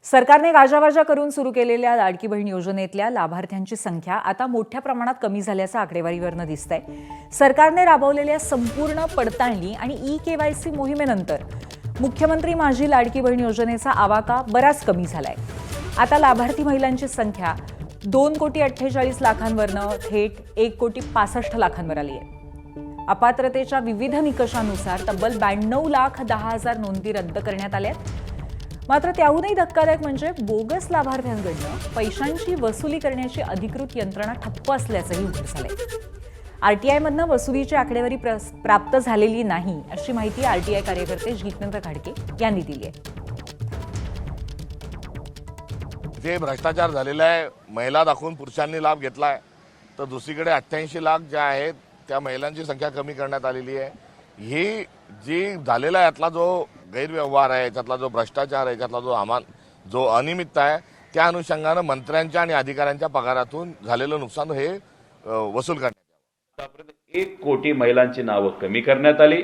सरकारने गाजावाजा करून सुरू केलेल्या लाडकी बहीण योजनेतल्या लाभार्थ्यांची संख्या आता मोठ्या प्रमाणात कमी झाल्याचं आकडेवारीवरनं दिसतंय। सरकारने राबवलेल्या संपूर्ण पडताळणी आणि ई-केवायसी मोहिमेनंतर मुख्यमंत्री माझी लाडकी बहीण योजनेचा आवाका बराच कमी झालाय। आता लाभार्थी महिलांची संख्या 2,48,00,000 थेट 1,65,00,000 आली आहे। अपात्रतेच्या विविध निकषानुसार तब्बल 92,10,000 नोंदी रद्द करण्यात आल्या। मात्र त्याहूनही धक्कादायक म्हणजे बोगस लाभार्थ्यांकडून पैशांची वसुली करण्याची अधिकृत यंत्रणा ठप्प असल्याचंही उघड झालंय। आरटीआयमधनं वसुलीची आकडेवारी प्राप्त झालेली नाही अशी माहिती आरटीआय कार्यकर्ते जितेंद्र घाडगे यांनी दिली आहे। जे भ्रष्टाचार झालेला आहे, महिला दाखवून पुरुषांनी लाभ घेतलाय, तर दुसरीकडे 88 लाख ज्या आहेत त्या महिलांची संख्या कमी करण्यात आलेली आहे। ही जी झालेला आहे यातला जो गैरव्यवहार आहे, याच्यातला जो भ्रष्टाचार आहे, याच्यातला जो अनियमितता आहे, त्या अनुषंगानं मंत्र्यांच्या आणि अधिकाऱ्यांच्या पगारातून झालेलं नुकसान हे वसूल करण्यात यावं। आतापर्यंत 1 कोटी महिलांची नावं कमी करण्यात आली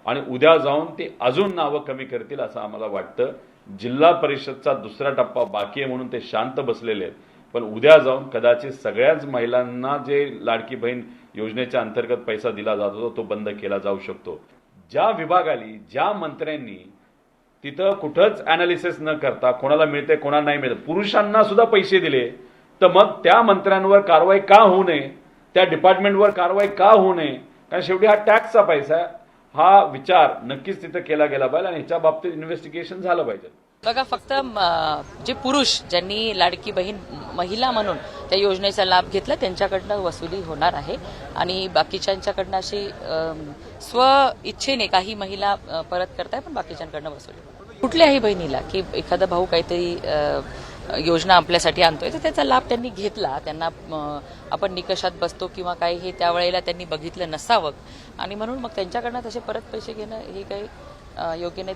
आणि उद्या जाऊन ते अजून नावं कमी करतील असं आम्हाला वाटतं। जिल्हा परिषदचा दुसरा टप्पा बाकी आहे म्हणून ते शांत बसलेले आहेत, पण उद्या जाऊन कदाचित सगळ्याच महिलांना जे लाडकी बहीण योजनेच्या अंतर्गत पैसा दिला जात होता तो बंद केला जाऊ शकतो। ज्या विभागाली ज्या मंत्र्यांनी तिथं कुठंच अनालिसिस न करता कोणाला मिळते कोणाला नाही मिळत, पुरुषांना सुद्धा पैसे दिले, तर मग त्या मंत्र्यांवर कारवाई का होऊ नये, त्या डिपार्टमेंटवर कारवाई का होऊ नये? कारण शेवटी हा टॅक्सचा पैसा आहे। हा विचार नक्कीच तिथं केला गेला पाहिजे आणि ह्याच्या बाबतीत इन्व्हेस्टिगेशन झालं पाहिजे। बघा, फक्त जे पुरुष ज्यांनी लाडकी बहीण महिला म्हणून त्या योजनेचा लाभ घेतला त्यांच्याकडनं वसुली होणार आहे आणि बाकीच्यांच्याकडनं अशी स्व इच्छेने काही महिला परत करताय, पण बाकीच्यांकडनं वसुली होणार। कुठल्याही बहिणीला की एखादा भाऊ काहीतरी योजना आपल्यासाठी आणतोय तर त्याचा लाभ त्यांनी घेतला, त्यांना आपण निकषात बसतो किंवा काही हे त्यावेळेला त्यांनी बघितलं नसावं आणि म्हणून मग त्यांच्याकडनं तसे परत पैसे घेणं हे काही योग्य नाही।